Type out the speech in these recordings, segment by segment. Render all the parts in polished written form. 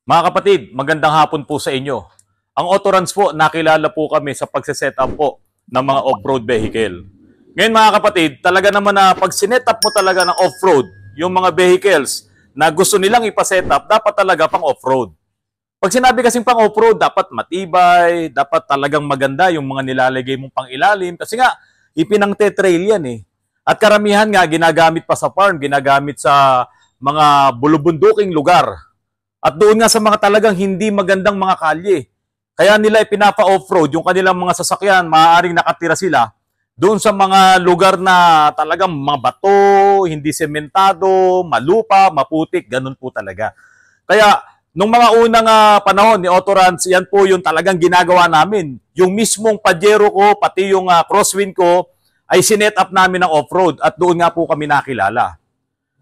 Mga kapatid, magandang hapon po sa inyo. Ang Autorans po, nakilala po kami sa pagsiset up po ng mga off-road vehicle. Ngayon mga kapatid, talaga naman na pag sinet up mo talaga ng off-road, yung mga vehicles na gusto nilang ipaset up, dapat talaga pang off-road. Pag sinabi kasing pang off-road, dapat matibay, dapat talagang maganda yung mga nilalagay mong pang ilalim. Kasi nga, ipinang-trail yan eh. At karamihan nga, ginagamit pa sa farm, ginagamit sa mga bulubunduking lugar. At doon nga sa mga talagang hindi magandang mga kalye. Kaya nila ipinapa-offroad yung kanilang mga sasakyan, maaaring nakatira sila doon sa mga lugar na talagang mga bato, hindi sementado, malupa, maputik, ganun po talaga. Kaya nung mga unang panahon ni Autorans, yan po yung talagang ginagawa namin. Yung mismong Pajero ko, pati yung crosswind ko, ay sinet up namin ng off-road at doon nga po kami nakilala.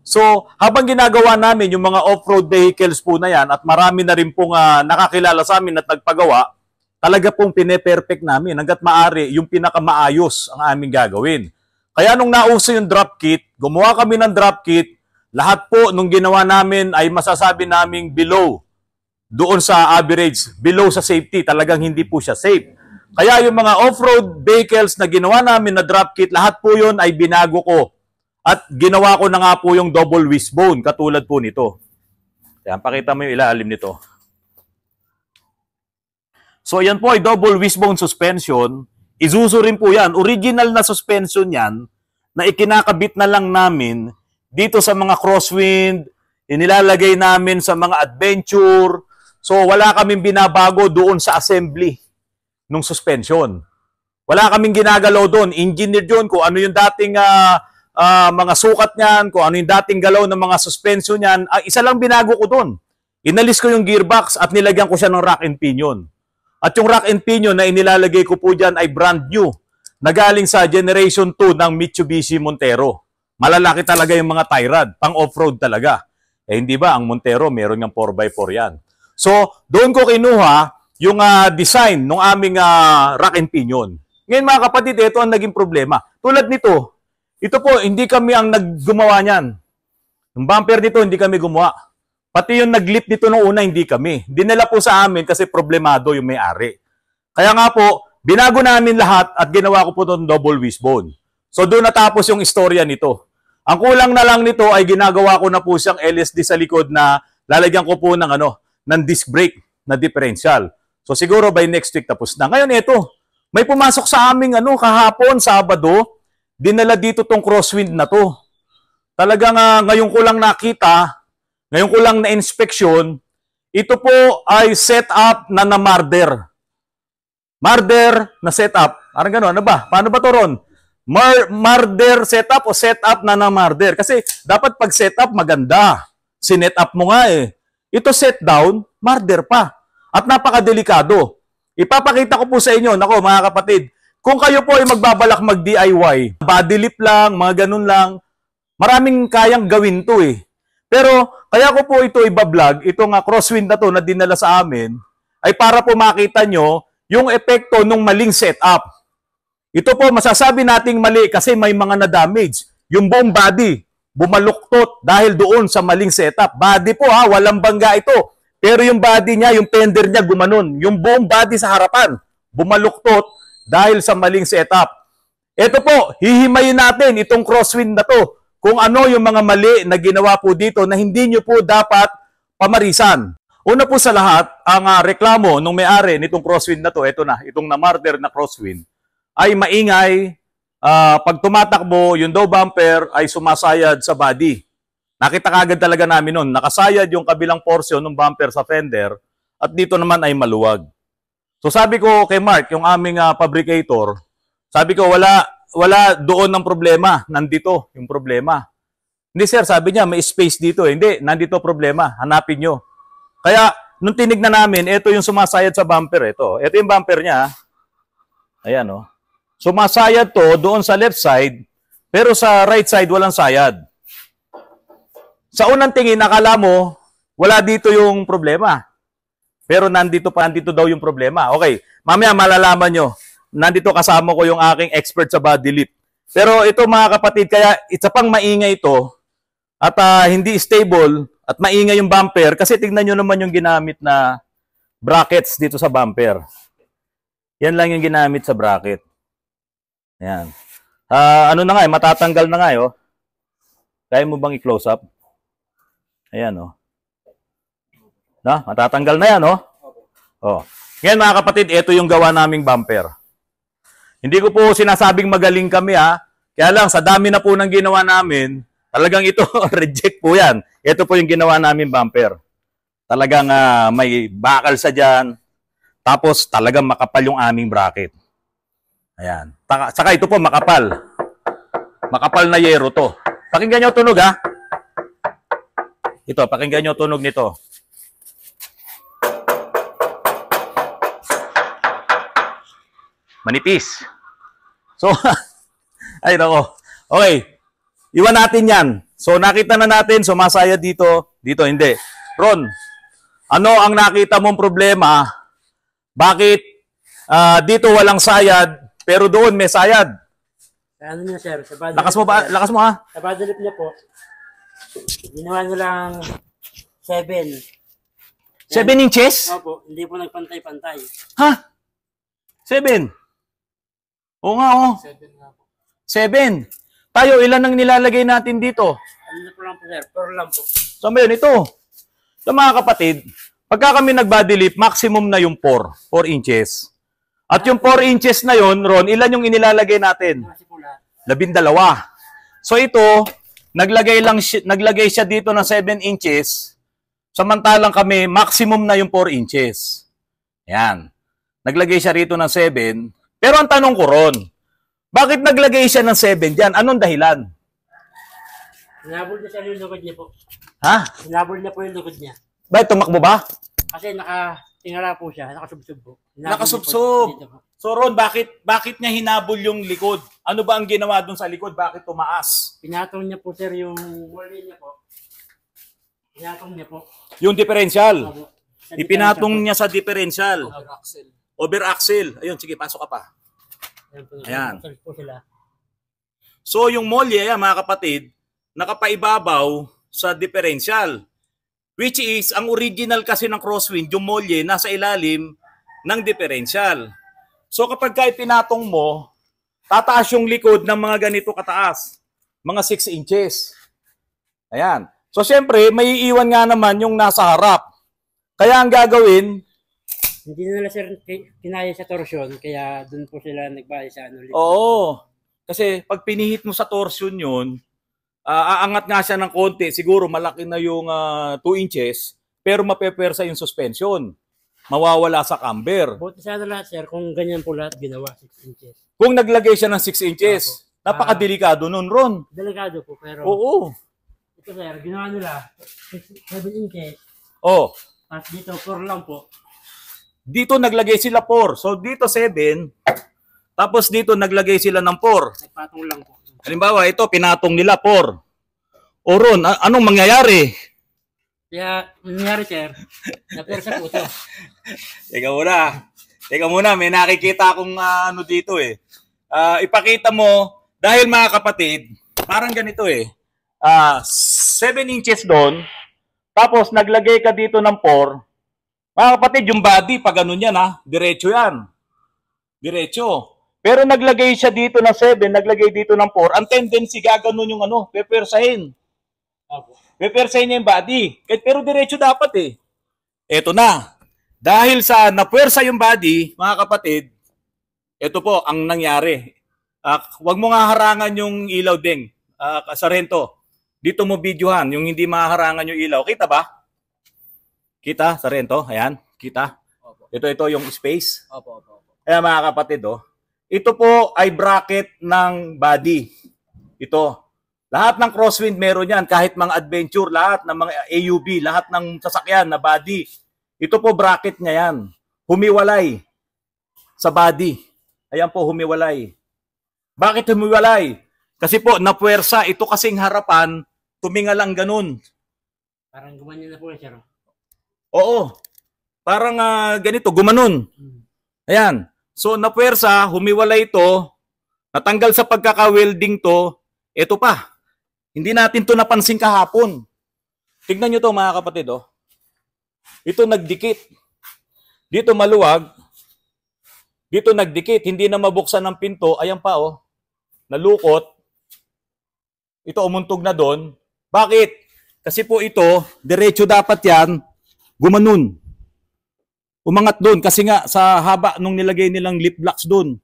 So, habang ginagawa namin yung mga off-road vehicles po na yan at marami na rin pong nakakilala sa amin at nagpagawa, talaga pong pine-perfect namin hanggat maaari yung pinakamaayos ang aming gagawin. Kaya nung nauso yung drop kit, gumawa kami ng drop kit, lahat po nung ginawa namin ay masasabi naming below doon sa average, below sa safety, talagang hindi po siya safe. Kaya yung mga off-road vehicles na ginawa namin na drop kit, lahat po yun ay binago ko. At ginawa ko na nga po yung double wishbone, katulad po nito. Yan, pakita mo yung ilalim nito. So, yan po ay double wishbone suspension. Isuzu rin po yan. Original na suspension yan na ikinakabit na lang namin dito sa mga crosswind, inilalagay namin sa mga adventure. So, wala kaming binabago doon sa assembly ng suspension. Wala kaming ginagalaw doon. Engineer doon kung ano yung dating mga sukat niyan, kung ano yung dating galaw ng mga suspension niyan, isa lang binago ko doon. Inalis ko yung gearbox at nilagyan ko siya ng rack and pinion. At yung rack and pinion na inilalagay ko po dyan ay brand new, na galing sa Generation 2 ng Mitsubishi Montero. Malalaki talaga yung mga tie rod, pang off-road talaga. Eh hindi ba, ang Montero meron ng 4x4 yan. So, doon ko kinuha yung design ng aming rack and pinion. Ngayon mga kapatid, ito ang naging problema. Tulad nito, ito po, hindi kami ang naggumawa niyan. Yung bumper nito, hindi kami gumawa. Pati yung nag-lip nito nung una, hindi kami. Dinala po sa amin kasi problemado yung may-ari. Kaya nga po, binago namin lahat at ginawa ko po itong double wishbone. So doon natapos yung istorya nito. Ang kulang na lang nito ay ginagawa ko na po siyang LSD sa likod na lalagyan ko po ng disc brake na differential. So siguro by next week tapos na. Ngayon ito, may pumasok sa aming kahapon, Sabado, dinala dito tong crosswind na to. Talagang ngayon ko lang nakita, ngayon ko lang na-inspection, ito po ay setup na marder. Marder na setup. Parang gano'n, ano ba? Paano ba to ron? Marder setup o setup na marder? Kasi dapat pag setup maganda. Sinet up mo nga eh. Ito set down, marder pa. At napakadelikado. Ipapakita ko po sa inyo, nako mga kapatid, kung kayo po ay magbabalak mag-DIY, body lift lang, mga ganun lang, maraming kayang gawin to eh. Pero kaya ko po ito ibablog, itong crosswind na to na dinala sa amin, ay para po makita nyo yung epekto ng maling setup. Ito po masasabi nating mali kasi may mga na-damage. Yung buong body, bumaluktot dahil doon sa maling setup. Body po walang bangga ito. Pero yung body niya, yung fender niya gumanon. Yung buong body sa harapan, bumaluktot dahil sa maling setup. Ito po, hihimayin natin itong crosswind na to kung ano yung mga mali na ginawa po dito na hindi nyo po dapat pamarisan. Una po sa lahat, ang reklamo nung may-ari nitong crosswind na to, ito na, itong na-marder na crosswind, ay maingay. Pag tumatakbo, yung dow bumper ay sumasayad sa body. Nakita kagad talaga namin nun, nakasayad yung kabilang portion ng bumper sa fender at dito naman ay maluwag. So sabi ko kay Mark, yung aming fabricator, sabi ko wala doon ng problema, nandito yung problema. Hindi sir, sabi niya may space dito. Hindi, nandito problema, hanapin nyo. Kaya nung tinignan namin, ito yung sumasayad sa bumper. Ito yung bumper niya. Ayan o. Sumasayad to doon sa left side, pero sa right side walang sayad. Sa unang tingin, nakala mo, wala dito yung problema. Pero nandito daw yung problema. Okay, mamaya malalaman nyo. Nandito kasama ko yung aking expert sa body lift. Pero ito mga kapatid, kaya isa pang maingay ito at hindi stable At maingay yung bumper kasi tignan nyo naman yung ginamit na brackets dito sa bumper. Yan lang yung ginamit sa bracket. Ayan. Ano na nga matatanggal na nga oh. Kaya mo bang i-close up? Ayan oh. Na, matatanggal na yan oh. Oh. Ngayon mga kapatid, ito yung gawa naming bumper. Hindi ko po sinasabing magaling kami ha. Kaya lang, sa dami na po ng ginawa namin, talagang ito, reject po yan. Ito po yung ginawa namin bumper. Talagang may bakal sa dyan. Tapos talagang makapal yung aming bracket. Ayan. Saka ito po makapal. Makapal na yero to. Pakinggan nyo tunog ha. Ito, pakinggan nyo tunog nito. Manipis. So, ay nako. Okay. Iwan natin yan. So, nakita na natin, sumasaya dito. Dito, hindi. Ron, ano ang nakita mong problema? Bakit dito walang sayad, pero doon may sayad? Ano niya, sir? Sa body Lakas mo ba? Lakas mo ha? Sa body lift niya po, ginawa niya lang 7. 7 inches? Opo, hindi po nagpantay-pantay. Ha? 7? Oo nga oh. 7. Tayo, ilan ang nilalagay natin dito? Ano na po lang po, sir? 4 lang po. So, ngayon, ito. So, mga kapatid, pagka kami nag-body lift, maximum na yung 4 inches. At yung 4 inches na yon, Ron, ilan yung inilalagay natin? Kasi po lahat. 12. So, ito, naglagay siya dito ng 7 inches, samantalang kami, maximum na yung 4 inches. Yan. Naglagay siya rito ng 7. Pero ang tanong ko, Ron, bakit naglagay siya ng 7 dyan? Anong dahilan? Hinabol niya siya yung lugod niya po. Ha? Hinabol niya po yung lugod niya. Bakit tumakbo ba? Kasi nakatingala po siya, nakasubsob po. Nakasubsob. So Ron, bakit niya hinabol yung likod? Ano ba ang ginawa dun sa likod? Bakit tumaas? Pinatong niya po, sir, yung wall niya po. Pinatong niya po. Yung differential. Sa Ipinatong niya sa differential. Over-axle. Over-axle. Ayun, sige, pasok ka pa. Ayan. Po sila. So yung molye, mga kapatid, nakapaibabaw sa differential. Which is, ang original kasi ng crosswind, yung molye, nasa ilalim ng differential. So kapag ka pinatong mo, tataas yung likod ng mga ganito kataas. Mga 6 inches. Ayan. So syempre, may iiwan nga naman yung nasa harap. Kaya ang gagawin, Hindi nila, sir, kinaya sa torsion, kaya dun po sila nagbayad sa ano. oo. Kasi pag pinihit mo sa torsion yun, aangat nga siya ng konti. Siguro malaki na yung 2 inches, pero mapepersa yung suspension. Mawawala sa camber. Buti sana lahat, sir, kung ganyan po lahat ginawa, 6 inches. Kung naglagay siya ng 6 inches, napakadelikado nun, Ron. Delikado po, pero Oo. ito, sir, ginawa nila 7 inches. Oh, At dito, 4 lang po. dito naglagay sila 4. So dito 7, tapos dito naglagay sila ng 4. Nagpatong lang po. Halimbawa, ito pinatong nila 4. O Ron, anong mangyayari? Kaya, nangyari, sir, napersa po ito. Teka muna, may nakikita akong ano dito eh. Ipakita mo, dahil mga kapatid, parang ganito eh. 7 inches doon, tapos naglagay ka dito ng 4. Mga kapatid, yung body, pag ganun yan diretso yan. Diretso. Pero naglagay siya dito ng 7, naglagay dito ng 4, ang tendency gaganon yung pepersahin. Pepersahin niya yung body. Pero diretso dapat eh. Eto na. Dahil sa napuwersa yung body, mga kapatid, ito po ang nangyari. Huwag mo nga harangan yung ilaw ding. Sarento. Dito mo videohan, yung hindi maharangan yung ilaw. Kita ba? Kita, Sarento? Ayan, kita. Opo. Ito yung space. Opo. Ayan mga kapatid, ito po ay bracket ng body. Ito. Lahat ng crosswind meron yan. Kahit mga adventure, lahat ng mga AUV, lahat ng sasakyan na body. Ito po bracket niya yan. Humiwalay sa body. Ayan po, humiwalay. Bakit humiwalay? Kasi po, napuwersa. Ito kasing harapan, tumingal lang ganun. Parang gumanyan na po, sir. Oo. Parang ganito, gumanon. Ayan. So, napuwersa, humiwalay ito, natanggal sa pagkaka-welding to, ito pa. Hindi natin to napansin kahapon. Tignan nyo to mga kapatid, oh. Ito nagdikit. Dito maluwag. Dito nagdikit. Hindi na mabuksan ng pinto. Ayan pa, oh. Nalukot. Ito umuntog na doon. Bakit? Kasi po ito, diretso dapat yan, gumanon. Umangat doon kasi nga sa haba nung nilagay nilang lip blocks doon.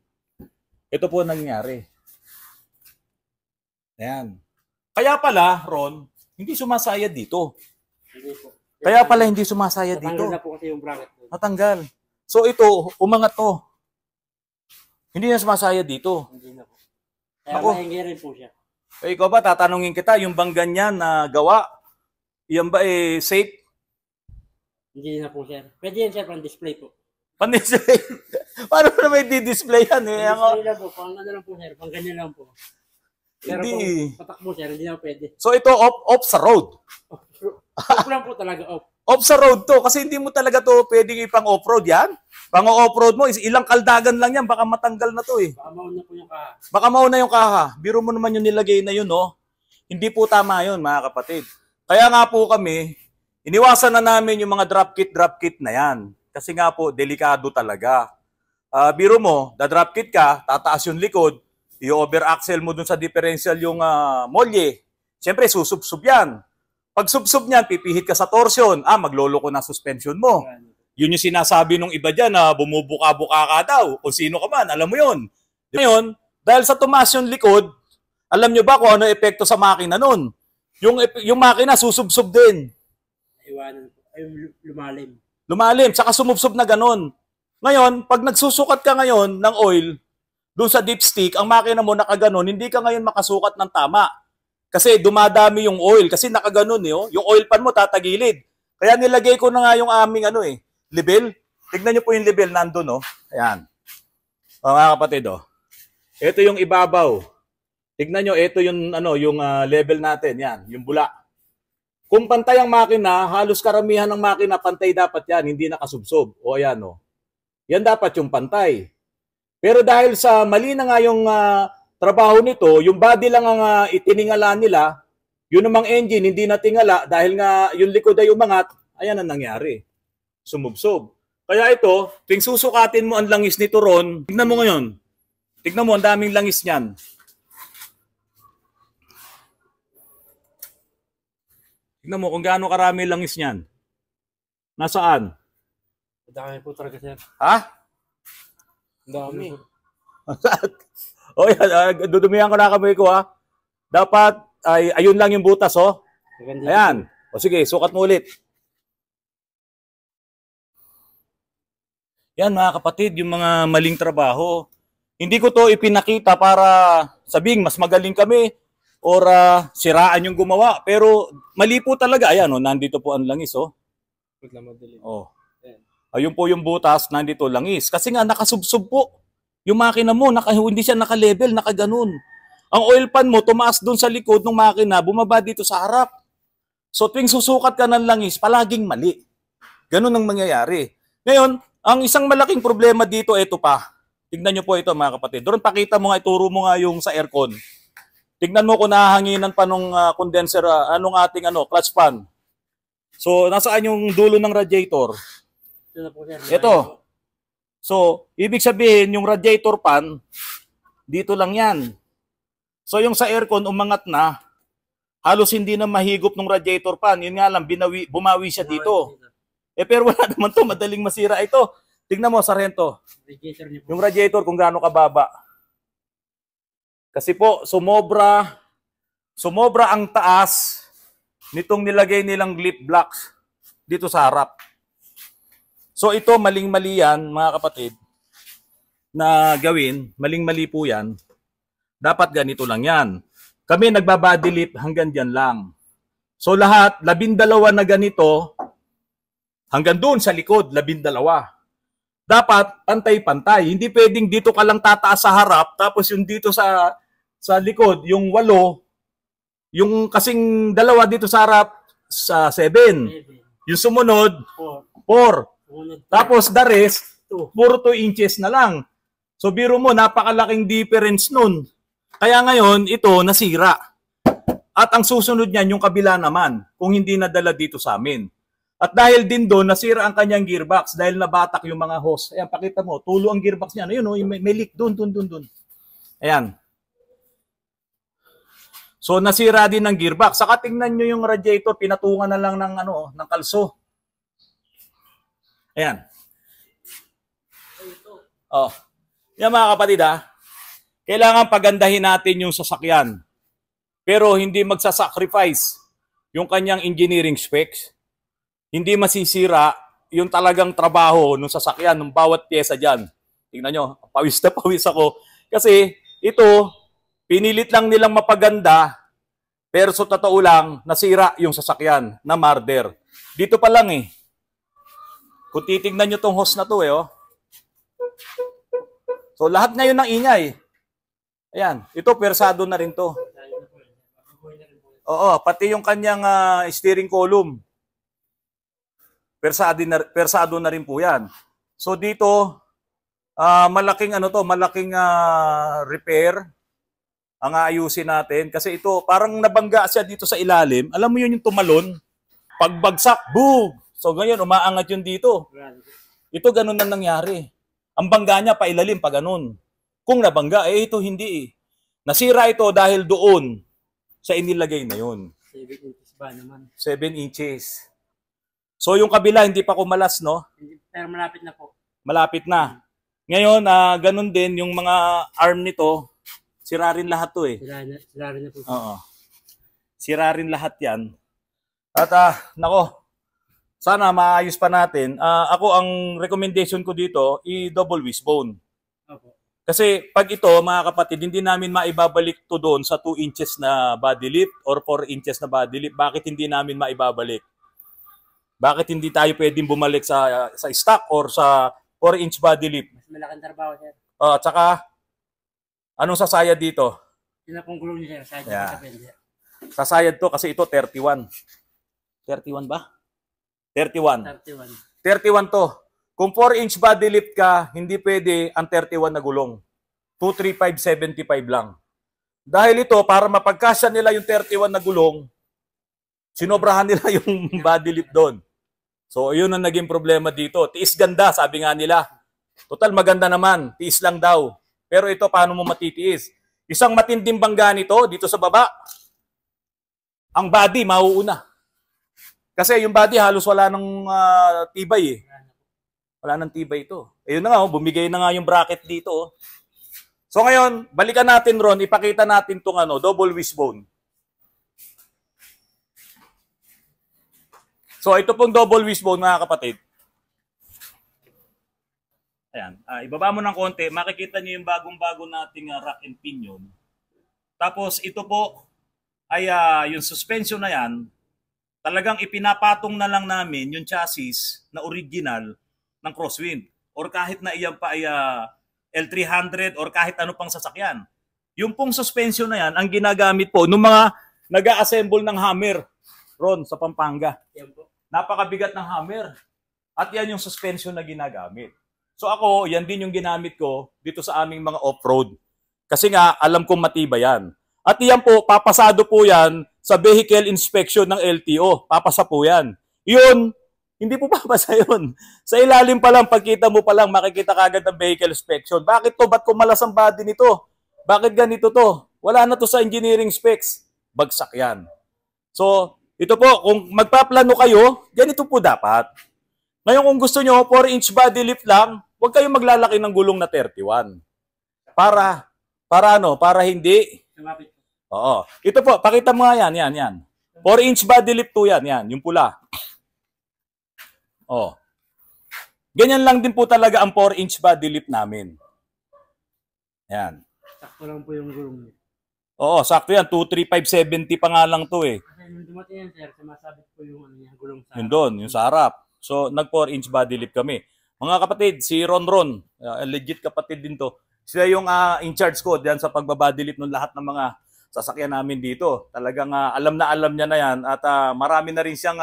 Ito po nangyari. Ayan. Kaya pala, Ron, hindi sumasayad dito. Hindi po. Kaya pala hindi sumasayad dito. Natanggal na po kasi yung bracket doon. Natanggal. So ito, umangat to. Hindi na sumasayad dito. Hindi na po. Kaya Ako. mahingi rin po siya. Eh, ikaw ba, tatanungin kita, yung bang ganyan na gawa, yan ba safe? Hindi na po, sir. Pwede yan, sir, pang display po. Pan-display? Paano na may di-display yan? Eh? Pang display lang po. Pang ano lang po, sir. Pang ganyan lang po. Pero Hindi. kung patakbo, sir, hindi na pwede. So ito, off sa road. Off lang po talaga, off. Off sa road to, kasi hindi mo talaga to pwedeng ipang off-road yan. Pang off-road mo, ilang kaldagan lang yan, baka matanggal na to eh. Baka mauna po yung kaha. Baka mauna yung kaha. Biro mo naman yung nilagay na yun, no? Hindi po tama yun, mga kapatid. Kaya nga po kami, iniwasan na namin yung mga drop kit na yan. Kasi nga po, delikado talaga. Biro mo, da-drop kit ka, tataas yung likod, i-over axle mo dun sa differential yung molye. Siyempre, susubsub yan. Pag subsub niyan, pipihit ka sa torsion, magloloko na suspension mo. Yun yung sinasabi nung iba dyan na bumubuka-buka ka daw. Kung sino ka man, alam mo yun. Ngayon, dahil sa tumaas yung likod, alam nyo ba kung ano epekto sa makina nun? Yung makina susubsub din. Iwanan po. Ay, lumalim. Lumalim, saka sumubsob na ganun. Ngayon, pag nagsusukat ka ngayon ng oil, doon sa dipstick, ang makina mo nakaganon, hindi ka ngayon makasukat ng tama. Kasi dumadami yung oil, kasi nakaganon eh. Oh. Yung oil pan mo tatagilid. Kaya nilagay ko na nga yung aming level. Tignan nyo po yung level nandun, oh. Ayan. Mga kapatid, oh. Ito yung ibabaw. Tignan nyo, ito yung, yung level natin. Yan, yung bula. Kung pantay ang makina, halos karamihan ng makina, pantay dapat yan, hindi nakasubsob. O ayan, oh. Yan dapat yung pantay. Pero dahil sa mali na nga yung trabaho nito, yung body lang ang itiningala nila, yun namang engine, hindi natingala dahil nga yung likod ay umangat, ayan ang nangyari. Sumubsob. Kaya ito, tuwing susukatin mo ang langis nito, Ron, tignan mo ngayon. Tignan mo, ang daming langis niyan. Tignan mo kung gaano karami langis niyan. Nasaan? Dami po talaga, sir. Ha? Dami. O yan, dudumihan ko na kamay ko ha. Dapat, ayun lang yung butas, oh. Ayan. O sige, sukat mo ulit. Yan mga kapatid, yung mga maling trabaho. Hindi ko to ipinakita para sabing mas magaling kami or siraan yung gumawa. Pero mali po talaga. Ayan, oh, nandito po ang langis, oh. Oh. Ayun po yung butas, nandito langis. Kasi nga nakasubsob po. Yung makina mo, hindi siya naka-level, naka-ganun. Ang oil pan mo, tumaas doon sa likod ng makina, bumaba dito sa harap. So tuwing susukat ka ng langis, palaging mali. Ganun ang mangyayari. Ngayon, ang isang malaking problema dito, ito pa. Tignan nyo po ito mga kapatid. Doon pakita mo nga, ituro mo nga yung sa aircon. Tignan mo kung nahanginan pa nung condenser, anong ating clutch fan. So, nasaan yung dulo ng radiator? Ito na po, sir. Ito. So, ibig sabihin, yung radiator fan, dito lang yan. So, yung sa aircon, umangat na, halos hindi na mahigop ng radiator fan. Yun nga lang, bumawi siya dito. Pero wala naman to, madaling masira ito. Tignan mo, Sargento. Yung radiator, kung gaano kababa. Kasi po, sumobra ang taas nitong nilagay nilang lip blocks dito sa harap. So ito, maling-mali yan, mga kapatid, na gawin. Maling-mali po yan. Dapat ganito lang yan. Kami nagbabody lift hanggang dyan lang. So lahat, 12 na ganito, hanggang doon sa likod, 12. Dapat pantay-pantay. Hindi pwedeng dito ka lang tataas sa harap, tapos yung dito sa likod, yung 8, yung kasing 2 dito sa harap, sa 7. Yung sumunod, 4. Tapos the rest, puro 2 inches na lang. So biro mo, napakalaking difference nun. Kaya ngayon, ito nasira. At ang susunod niyan, yung kabila naman, kung hindi nadala dito sa amin. At dahil din doon, nasira ang kanyang gearbox dahil nabatak yung mga hose. Ayan, pakita mo, tulo ang gearbox niya. Ayun, may leak doon. Ayan. So, nasira din ang gearbox. Saka tingnan nyo yung radiator, pinatungan na lang ng kalso. Ayan. Oh. Yan mga kapatid kailangan pagandahin natin yung sasakyan. Pero hindi magsasacrifice yung kanyang engineering specs. Hindi masisira yung talagang trabaho ng sasakyan, ng bawat pyesa dyan. Tingnan nyo, pawis na pawis ako. Kasi ito, pinilit lang nilang mapaganda, pero sa totoo lang, nasira yung sasakyan na Marder. Dito pa lang Kung titignan nyo tong hose na to So lahat ngayon ng ingay. Ayan, ito persado na rin to. Oo, pati yung kanyang steering column. Persado na rin po yan. So dito, malaking repair ang aayusin natin. Kasi ito, parang nabangga siya dito sa ilalim. Alam mo yun yung tumalon? Pagbagsak, boom! So ngayon, umaangat yun dito. Ito ganun na nangyari. Ang bangga niya pailalim pa ganun. Kung nabangga, ito hindi Nasira ito dahil doon sa inilagay na yun. 7 inches ba naman? 7 inches. So yung kabila hindi pa kumalas, no? Pero malapit na po. Malapit na. Ngayon, ganun din yung mga arm nito, sira rin lahat to Sira rin na po. Oo. Sira rin lahat yan. At nako, sana maayos pa natin. Ako ang recommendation ko dito, i-double wishbone. Opo. Kasi pag ito, mga kapatid, hindi namin maibabalik to doon sa 2 inches na body lift or 4 inches na body lift. Bakit hindi namin maibabalik? Bakit hindi tayo pwedeng bumalik sa stock or sa 4-inch body lift? Mas malaking trabaho, sir. At saka, anong sasayad dito? Yun na pong gulong niya, sir. Sasayad to kasi ito 31. 31 ba? 31. 31 to. Kung 4-inch body lift ka, hindi pwede ang 31 na gulong. 235.75 lang. Dahil ito, para mapagkasya nila yung 31 na gulong, sinobrahan nila yung body lift doon. So, yun ang naging problema dito. Tiis ganda, sabi nga nila. Total, maganda naman. Tiis lang daw. Pero ito, paano mo matitiis? Isang matinding bangga nito, dito sa baba, ang body, mauuna. Kasi yung body, halos wala ng tibay Wala ng tibay ito. Ayun na nga, bumigay na nga yung bracket dito. So ngayon, balikan natin ron, ipakita natin itong double wishbone. So ito pong double wishbone, mga kapatid. Ayan, ibaba mo ng konti, makikita niyo yung bagong-bago nating rack and pinion. Tapos ito po ay yung suspension na yan, talagang ipinapatong na lang namin yung chassis na original ng Crosswind. Or kahit na iyan pa ay L300 or kahit ano pang sasakyan. Yung pong suspension na yan, ang ginagamit po ng mga nag-a-assemble ng hammer ron sa Pampanga. Yan po. Napakabigat ng hammer. At yan yung suspension na ginagamit. So ako, yan din yung ginamit ko dito sa aming mga off-road. Kasi nga, alam kong matibay yan. At yan po, papasado po yan sa vehicle inspection ng LTO. Papasa po yan. Yun, hindi po papasa yun. Sa ilalim pa lang, pagkita mo pa lang, makikita kagad ng vehicle inspection. Bakit to? Ba't kumalas ang body nito? Bakit ganito to? Wala na to sa engineering specs. Bagsak yan. So, ito po, kung magpaplano kayo, ganito po dapat. Ngayon kung gusto nyo, 4-inch body lift lang, huwag kayong maglalaki ng gulong na 31. Para hindi. Oo. Ito po, pakita mo nga yan. 4-inch body lift po yan, yung pula. Oh. Ganyan lang din po talaga ang 4-inch body lift namin. Yan. Sakto lang po yung gulong niya. Oo, sakto yan. 235.70 pa nga lang to Kasi nung dumating yan, sir, sumasabit po yung gulong sa harap. Yun doon, yung sa harap. So, nag 4-inch body lift kami. Mga kapatid, si Ron, legit kapatid din to. Sila yung in charge ko diyan sa pagbabody lift ng lahat ng mga sasakyan namin dito. Talagang alam niya na yan at marami na rin siyang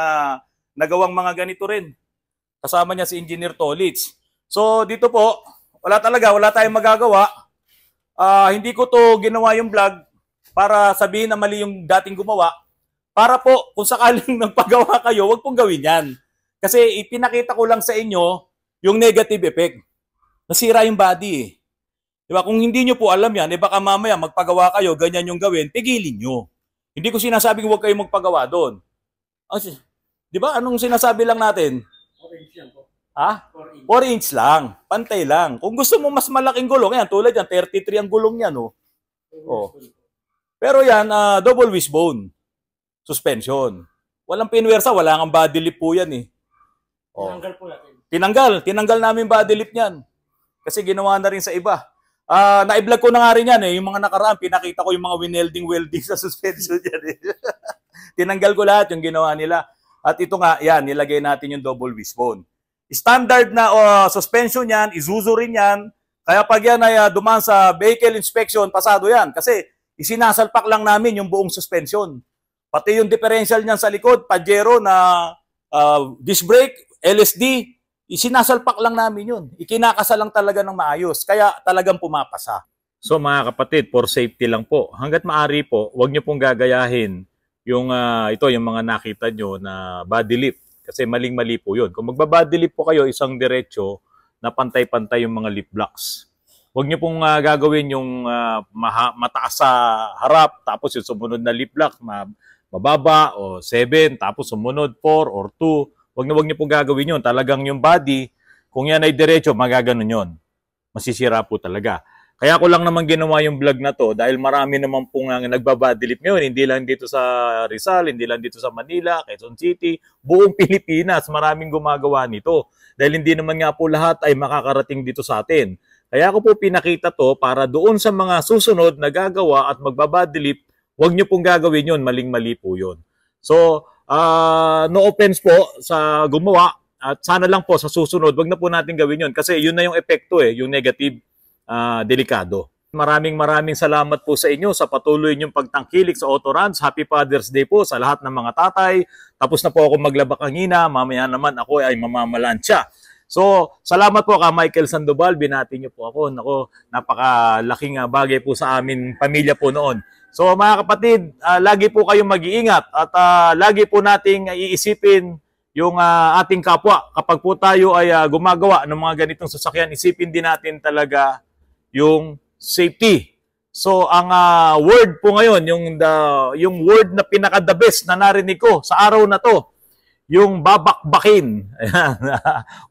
nagawang mga ganito rin. Kasama niya si Engineer Tolitz. So, dito po, wala tayong magagawa. Hindi ko to ginawa yung vlog para sabihin na mali yung dating gumawa, para po kung sakaling nagpagawa kayo, wag pong gawin yan. Kasi ipinakita ko lang sa inyo yung negative effect. Nasira yung body eh. Diba? Kung hindi nyo po alam yan, baka mamaya magpagawa kayo, ganyan yung gawin, pigilin nyo. Hindi ko sinasabing huwag kayong magpagawa doon. Di ba? Anong sinasabi lang natin? 4 inch lang po. Ha? 4 inch. 4 inch lang. Pantay lang. Kung gusto mo mas malaking gulong, yan, tulad yan, 33 ang gulong yan. Oh. Pero yan, double wishbone suspension. Walang pinwersa, wala kang body lip po yan eh. Oh. Tinanggal po natin. Tinanggal namin body lip niyan. Kasi ginawa na rin sa iba. Na-vlog ko na nga rin yan eh. Yung mga nakaraan, pinakita ko yung mga welding sa suspension yan eh. Tinanggal ko lahat yung ginawa nila. At ito nga, yan, nilagay natin yung double wishbone. Standard na suspension yan, Isuzu rin yan. Kaya pag yan ay dumaan sa vehicle inspection, pasado yan. Kasi isinasalpak lang namin yung buong suspension. Pati yung differential niyan sa likod, Pajero na disc brake, LSD, isinasalpak lang namin yun. Ikinakasa lang talaga ng maayos. Kaya talagang pumapasa. So mga kapatid, for safety lang po. Hanggat maaari po, huwag nyo pong gagayahin yung yung mga nakita nyo na body lip. Kasi maling-mali po yun. Kung magbabody lip po kayo, isang diretso na pantay-pantay yung mga lip blocks. Huwag nyo pong gagawin yung mataas sa harap, tapos yung sumunod na lip block, mababa o 7, tapos sumunod 4 or 2. Huwag nyo pong gagawin yun. Talagang yung body, kung yan ay diretso, magaganon yun. Masisira po talaga. Kaya ko lang naman ginawa yung vlog na to dahil marami naman pong nagbabadilip ngayon. Hindi lang dito sa Rizal, hindi lang dito sa Manila, Quezon City, buong Pilipinas, maraming gumagawa nito. Dahil hindi naman nga po lahat ay makakarating dito sa atin. Kaya ko po pinakita to para doon sa mga susunod na gagawa at magbabadilip, huwag nyo pong gagawin yun, maling-mali po yun. So, no offense po sa gumawa at sana lang po sa susunod, wag na po natin gawin yun kasi yun na yung epekto yung negative, delikado. Maraming salamat po sa inyo sa patuloy niyong pagtangkilik sa Autorans. Happy Father's Day po sa lahat ng mga tatay. Tapos na po ako maglaba kanina, mamaya naman ako ay mamamalansya. So, salamat po ka Michael Sandoval, binati niyo po ako. Nako, napakalaking bagay po sa amin pamilya po noon. So mga kapatid, lagi po kayong mag-iingat at lagi po nating iisipin yung ating kapwa. Kapag po tayo ay gumagawa ng mga ganitong sasakyan, isipin din natin talaga yung safety. So ang word po ngayon, yung word na pinaka-the best na narinig ko sa araw na to, yung babakbakin.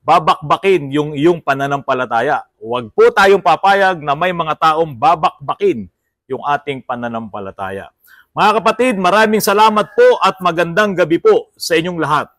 Babakbakin yung pananampalataya. Huwag po tayong papayag na may mga taong babakbakin yung ating pananampalataya. Mga kapatid, maraming salamat po at magandang gabi po sa inyong lahat.